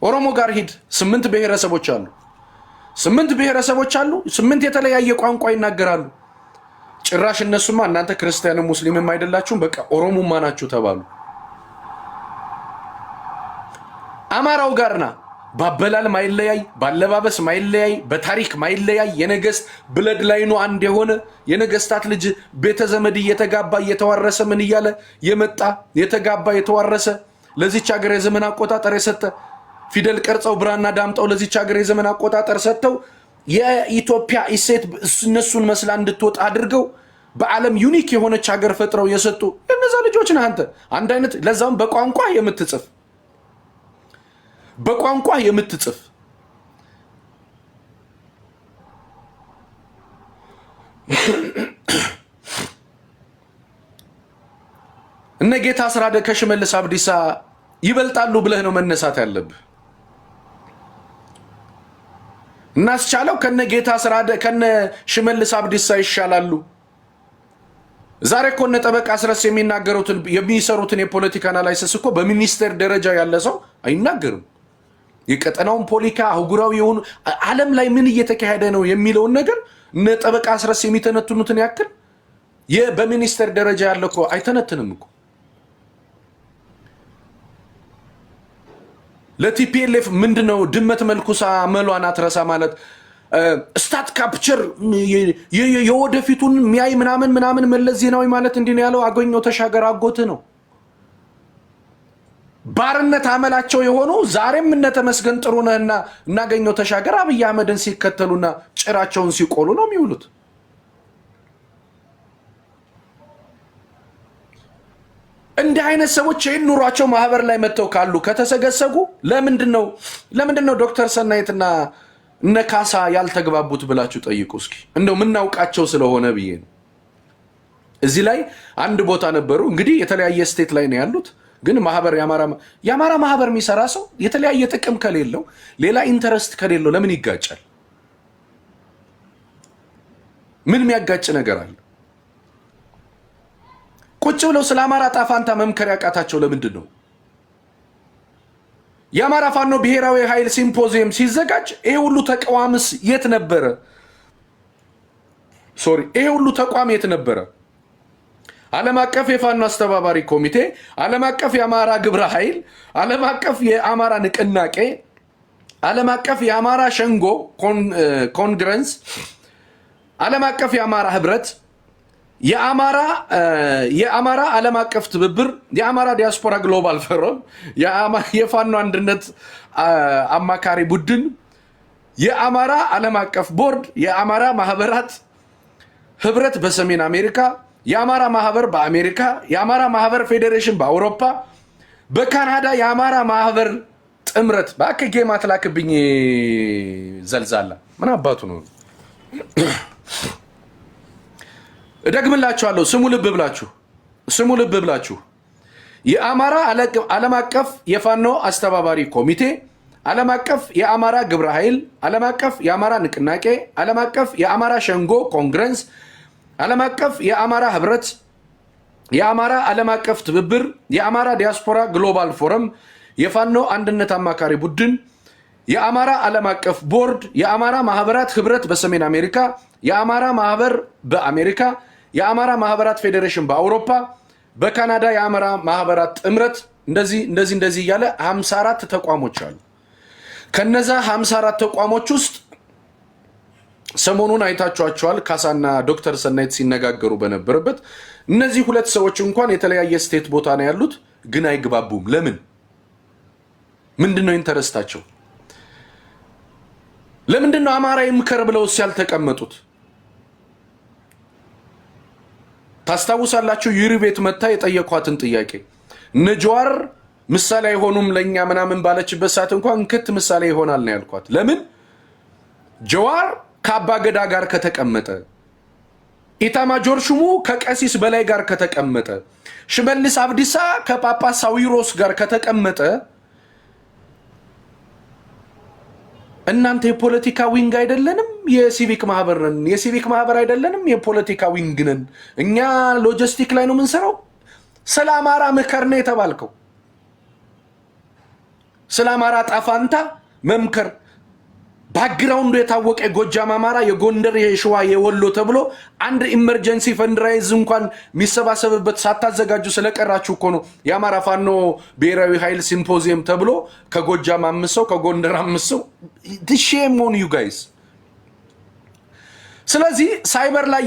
ኦሮሞ ጋር ሂድ 8 ብሔረሰቦች አሉ 8 ብሔረሰቦች አሉ 8 የተለያየ ቋንቋ ይናገራሉ ጭራሽ እነሱማ እናንተ ክርስቲያንም ሙስሊምም አይደላችሁም በቃ ኦሮሞማ ናችሁ ተባሉ አማራው ጋርና ባበላል ማይለያይ ባለባበስ ማይለያይ በታሪክ ማይለያይ የነገስት ብለድ ላይኑ አንድ የሆነ የነገስታት ልጅ ቤተ ዘመድ እየተጋባ እየተዋረሰ ምን ይያለ የመጣ የተጋባ የተዋረሰ ለዚች ሀገር የዘመን አቆጣጠር የሰጠ ፊደል ቀርጸው ብራና ዳምጠው ለዚች ሀገር የዘመን አቆጣጠር ሰጥተው የኢትዮጵያ ኢሴት እነሱን መስላ እንድትወጣ አድርገው በዓለም ዩኒክ የሆነች ሀገር ፈጥረው የሰጡ እነዛ ልጆች ነህ አንድ አይነት ለዛም በቋንቋ የምትጽፍ በቋንቋ የምትጽፍ እነ ጌታ አስራደ ከሽመልስ አብዲሳ ይበልጣሉ ብለህ ነው መነሳት ያለብህ እናስቻለው ከነ ጌታ አስራደ ከነ ሽመልስ አብዲሳ ይሻላሉ ዛሬ እኮ እነ ጠበቃ አስረስ የሚናገሩትን የሚሰሩትን የፖለቲካ አናላይሲስ እኮ በሚኒስቴር ደረጃ ያለ ሰው አይናገርም የቀጠናውን ፖለቲካ አህጉራዊ የሆኑ ዓለም ላይ ምን እየተካሄደ ነው የሚለውን ነገር እነ ጠበቃ አስረስ የሚተነትኑትን ያክል በሚኒስቴር ደረጃ ያለ እኮ አይተነትንም እኮ ለቲፒኤልኤፍ ምንድነው ድመት መልኩሳ መሏን አትረሳ ማለት ስታት ካፕቸር የወደፊቱን ሚያይ ምናምን መለስ ዜናዊ ማለት እንዲህ ነው ያለው አገኘው ተሻገር አጎት ነው ባርነት አመላቸው የሆኑ ዛሬም እነ ተመስገን ጥሩነህና እናገኘው ተሻገር አብይ አህመድን ሲከተሉና ጭራቸውን ሲቆሉ ነው የሚውሉት እንዲህ አይነት ሰዎች ኑሯቸው ማህበር ላይ መተው ካሉ ከተሰገሰጉ ለምንድነው ዶክተር ሰናይትና እነ ካሳ ያልተግባቡት ብላችሁ ጠይቁ እስኪ እንደው ምናውቃቸው ስለሆነ ብዬ ነው እዚህ ላይ አንድ ቦታ ነበሩ እንግዲህ የተለያየ ስቴት ላይ ነው ያሉት ግን ማህበር ያማራ ማህበር የሚሰራ ሰው የተለያየ ጥቅም ከሌለው ሌላ ኢንተረስት ከሌለው ለምን ይጋጫል ምን የሚያጋጭ ነገር አለ ቁጭ ብለው ስለ አማራ ጣፋንታ መምከር ያቃታቸው ለምንድን ነው የአማራ ፋኖ ብሔራዊ ኃይል ሲምፖዚየም ሲዘጋጅ ይሄ ሁሉ ተቋምስ የት ነበረ ይሄ ሁሉ ተቋም የት ነበረ ዓለም አቀፍ የፋኖ አስተባባሪ ኮሚቴ ዓለም አቀፍ የአማራ ግብረ ኃይል ዓለም አቀፍ የአማራ ንቅናቄ ዓለም አቀፍ የአማራ ሸንጎ ኮንግረስ ዓለም አቀፍ የአማራ ህብረት የአማራ ዓለም አቀፍ ትብብር የአማራ ዲያስፖራ ግሎባል ፎረም የፋኖ አንድነት አማካሪ ቡድን የአማራ ዓለም አቀፍ ቦርድ የአማራ ማህበራት ህብረት በሰሜን አሜሪካ የአማራ ማህበር በአሜሪካ የአማራ ማህበር ፌዴሬሽን በአውሮፓ በካናዳ የአማራ ማህበር ጥምረት ባከ ጌማ ተላክብኝ ዘልዛላ ምን አባቱ ነው እደግምላችኋለሁ ስሙ ልብ ብላችሁ የአማራ ዓለም አቀፍ የፋኖ አስተባባሪ ኮሚቴ ዓለም አቀፍ የአማራ ግብረ ኃይል ዓለም አቀፍ የአማራ ንቅናቄ ዓለም አቀፍ የአማራ ሸንጎ ኮንግረስ ዓለም አቀፍ የአማራ ህብረት የአማራ ዓለም አቀፍ ትብብር የአማራ ዲያስፖራ ግሎባል ፎረም የፋኖ አንድነት አማካሪ ቡድን የአማራ ዓለም አቀፍ ቦርድ የአማራ ማህበራት ህብረት በሰሜን አሜሪካ የአማራ ማህበር በአሜሪካ የአማራ ማህበራት ፌዴሬሽን በአውሮፓ በካናዳ የአማራ ማህበራት ጥምረት እንደዚህ እያለ 54 ተቋሞች አሉ ከነዛ 54 ተቋሞች ውስጥ ሰሞኑን አይታችኋቸዋል ካሳና ዶክተር ሰናይት ሲነጋገሩ በነበረበት እነዚህ ሁለት ሰዎች እንኳን የተለያየ ስቴት ቦታ ነው ያሉት ግን አይግባቡም ለምን ምንድነው ኢንተረስታቸው ለምንድነው አማራ ይምከር ብለው ያልተቀመጡት ታስታውሳላችሁ ዩሪ ቤት መታ የጠየቋትን ጥያቄ ነጆር ምሳሌ አይሆኑም ለኛ ምናምን ባለችበት ሰዓት እንኳን ክት ምሳሌ ይሆናል ነው ያልኳት ለምን ጀዋር ከአባ ገዳ ጋር ከተቀመጠ ኢታማጆር ሹሙ ከቀሲስ በላይ ጋር ከተቀመጠ ሽመልስ አብዲሳ ከጳጳስ ሳዊሮስ ጋር ከተቀመጠ እናንተ የፖለቲካ ዊንግ አይደለንም የሲቪክ ማህበር ነን የሲቪክ ማህበር አይደለንም የፖለቲካ ዊንግ ነን እኛ ሎጂስቲክ ላይ ነው የምንሰራው ሰላም አራ ምከር ነው የተባልከው ስለ አማራ ጣፋንታ መምከር ባክግራውንዱ የታወቀ የጎጃም አማራ የጎንደር የሸዋ የወሎ ተብሎ አንድ ኢመርጀንሲ ፈንድራይዝ እንኳን የሚሰባሰብበት ሳታዘጋጁ ስለቀራችሁ እኮ ነው የአማራ ፋኖ ብሔራዊ ኃይል ሲምፖዚየም ተብሎ ከጎጃም 5 ሰው ከጎንደር 5 ሰው shame on you guys። ስለዚህ ሳይበር ላይ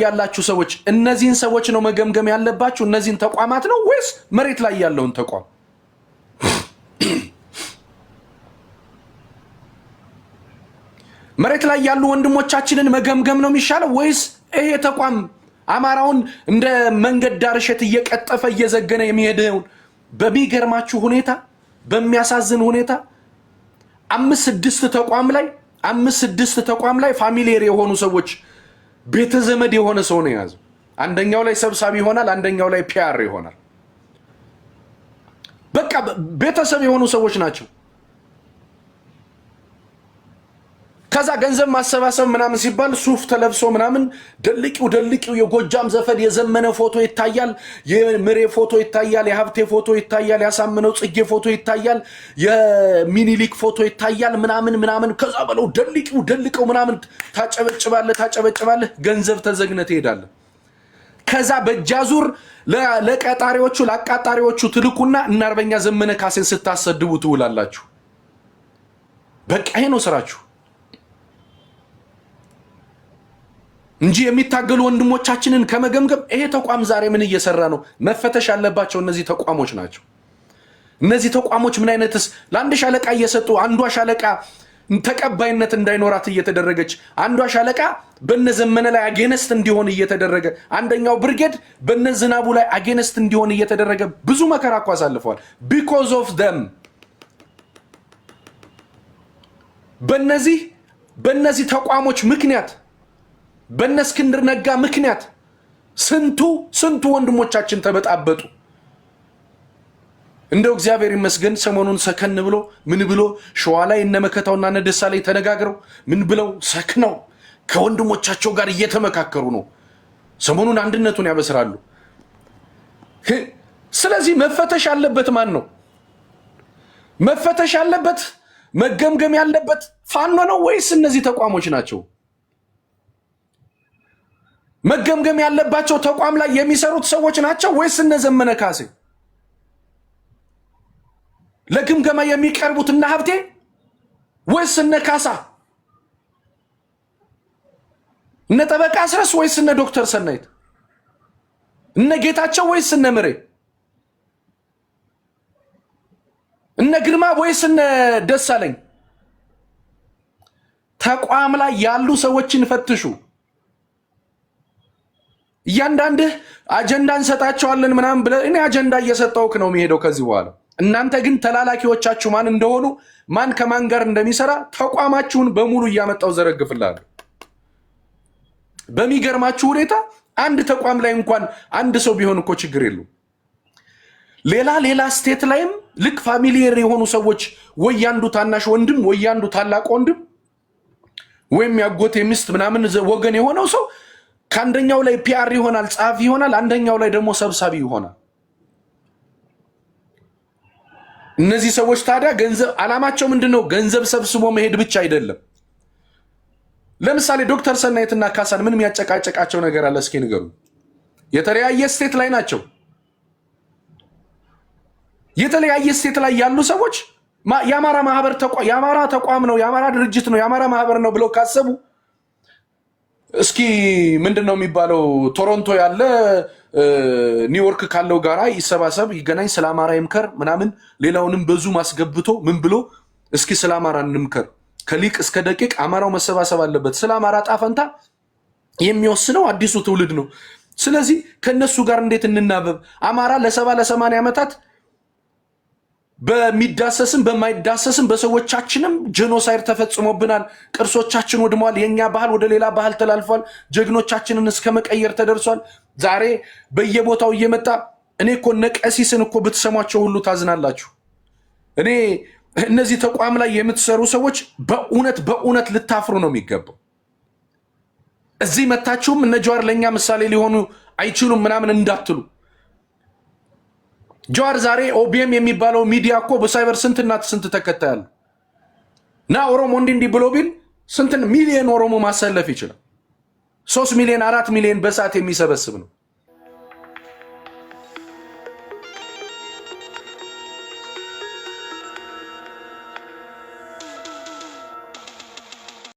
ያላችሁ ሰዎች እነዚህን ሰዎች ነው መገምገም ያለባችሁ እነዚህን ተቋማት ነው ወይስ መሬት ላይ ያለውን ተቋም? መሬት ላይ ያሉ ወንድሞቻችንን መገምገም ነው የሚሻለው ወይስ ይሄ ተቋም አማራውን እንደ መንገድ ዳርሸት እየቀጠፈ እየዘገነ የሚሄደው? በሚገርማችሁ ሁኔታ በሚያሳዝን ሁኔታ 5-6 ተቋም ላይ ፋሚሊየር የሆኑ ሰዎች ቤተ ዘመድ የሆነ ሰው ነው ያዘው። አንደኛው ላይ ሰብሳቢ ይሆናል፣ አንደኛው ላይ ፒአር ይሆናል። በቃ ቤተሰብ የሆኑ ሰዎች ናቸው። ከዛ ገንዘብ ማሰባሰብ ምናምን ሲባል ሱፍ ተለብሶ ምናምን ደልቂው የጎጃም ዘፈድ የዘመነ ፎቶ ይታያል፣ የምሬ ፎቶ ይታያል፣ የሀብቴ ፎቶ ይታያል፣ ያሳምነው ጽጌ ፎቶ ይታያል፣ የሚኒሊክ ፎቶ ይታያል ምናምን ከዛ በለው ደልቂው ምናምን ታጨበጭባለህ ገንዘብ ተዘግነ ትሄዳለህ። ከዛ በጃዙር ለአቃጣሪዎቹ ትልኩና እና አርበኛ ዘመነ ካሴን ስታሰድቡ ትውላላችሁ። በቃ ይሄ ነው ስራችሁ እንጂ የሚታገሉ ወንድሞቻችንን ከመገምገም ይሄ ተቋም ዛሬ ምን እየሰራ ነው? መፈተሽ ያለባቸው እነዚህ ተቋሞች ናቸው። እነዚህ ተቋሞች ምን አይነትስ ለአንድ ሻለቃ እየሰጡ አንዷ ሻለቃ ተቀባይነት እንዳይኖራት እየተደረገች አንዷ ሻለቃ በነዘመነ ላይ አጌነስት እንዲሆን እየተደረገ አንደኛው ብርጌድ በነዝናቡ ላይ አጌነስት እንዲሆን እየተደረገ ብዙ መከራ እኮ አሳልፈዋል። because of them በነዚህ ተቋሞች ምክንያት በነ እስክንድር ነጋ ምክንያት ስንቱ ወንድሞቻችን ተበጣበጡ። እንደው እግዚአብሔር ይመስገን ሰሞኑን ሰከን ብሎ ምን ብሎ ሸዋ ላይ እነ መከታውና እነ ደሳ ላይ ተነጋግረው ምን ብለው ሰክነው ከወንድሞቻቸው ጋር እየተመካከሩ ነው። ሰሞኑን አንድነቱን ያበስራሉ። ስለዚህ መፈተሽ ያለበት ማን ነው? መፈተሽ ያለበት መገምገም ያለበት ፋኖ ነው ወይስ እነዚህ ተቋሞች ናቸው? መገምገም ያለባቸው ተቋም ላይ የሚሰሩት ሰዎች ናቸው ወይስ እነ ዘመነ ካሴ? ለግምገማ የሚቀርቡት እነ ሀብቴ ወይስ እነ ካሳ? እነ ጠበቃ አስረስ ወይስ እነ ዶክተር ሰናይት? እነ ጌታቸው ወይስ እነ ምሬ? እነ ግርማ ወይስ እነ ደሳለኝ? ተቋም ላይ ያሉ ሰዎችን ፈትሹ። እያንዳንድህ አጀንዳ እንሰጣቸዋለን ምናምን ብለህ እኔ አጀንዳ እየሰጠውክ ነው የሚሄደው ከዚህ በኋላ። እናንተ ግን ተላላኪዎቻችሁ ማን እንደሆኑ ማን ከማን ጋር እንደሚሰራ ተቋማችሁን በሙሉ እያመጣው ዘረግፍላለሁ። በሚገርማችሁ ሁኔታ አንድ ተቋም ላይ እንኳን አንድ ሰው ቢሆን እኮ ችግር የለውም። ሌላ ስቴት ላይም ልክ ፋሚሊየር የሆኑ ሰዎች ወይ አንዱ ታናሽ ወንድም ወይ አንዱ ታላቅ ወንድም ወይም ያጎቴ ሚስት ምናምን ወገን የሆነው ሰው ከአንደኛው ላይ ፒአር ይሆናል፣ ጻፊ ይሆናል፣ አንደኛው ላይ ደግሞ ሰብሳቢ ይሆናል። እነዚህ ሰዎች ታዲያ ገንዘብ አላማቸው ምንድነው? ገንዘብ ሰብስቦ መሄድ ብቻ አይደለም። ለምሳሌ ዶክተር ሰናይትና ካሳን ምን የሚያጨቃጨቃቸው ነገር አለ? እስኪ ንገሩ። የተለያየ ስቴት ላይ ናቸው። የተለያየ ስቴት ላይ ያሉ ሰዎች የአማራ ማህበር ተቋም የአማራ ተቋም ነው፣ የአማራ ድርጅት ነው፣ የአማራ ማህበር ነው ብለው ካሰቡ እስኪ ምንድነው የሚባለው? ቶሮንቶ ያለ ኒውዮርክ ካለው ጋራ ይሰባሰብ፣ ይገናኝ፣ ስለ አማራ ይምከር ምናምን፣ ሌላውንም በዙም አስገብቶ ምን ብሎ እስኪ ስለ አማራ እንምከር። ከሊቅ እስከ ደቂቅ አማራው መሰባሰብ አለበት። ስለ አማራ ጣፈንታ የሚወስነው አዲሱ ትውልድ ነው። ስለዚህ ከነሱ ጋር እንዴት እንናበብ? አማራ ለ70-80 ዓመታት በሚዳሰስም በማይዳሰስም በሰዎቻችንም ጄኖሳይድ ተፈጽሞብናል። ቅርሶቻችን ወድመዋል። የኛ ባህል ወደ ሌላ ባህል ተላልፏል። ጀግኖቻችንን እስከ መቀየር ተደርሷል። ዛሬ በየቦታው እየመጣ እኔ እኮ ነቀሲስን እኮ ብትሰሟቸው ሁሉ ታዝናላችሁ። እኔ እነዚህ ተቋም ላይ የምትሰሩ ሰዎች በእውነት ልታፍሩ ነው የሚገባው። እዚህ መታችሁም እነ ጀዋር ለኛ ምሳሌ ሊሆኑ አይችሉም ምናምን እንዳትሉ። ጀዋር ዛሬ ኦቢኤም የሚባለው ሚዲያ እኮ በሳይበር ስንትና ስንት ተከታያሉ እና ኦሮሞ እንዲህ ብሎ ቢል ስንት ሚሊዮን ኦሮሞ ማሰለፍ ይችላል። 3 ሚሊዮን 4 ሚሊዮን በሰዓት የሚሰበስብ ነው።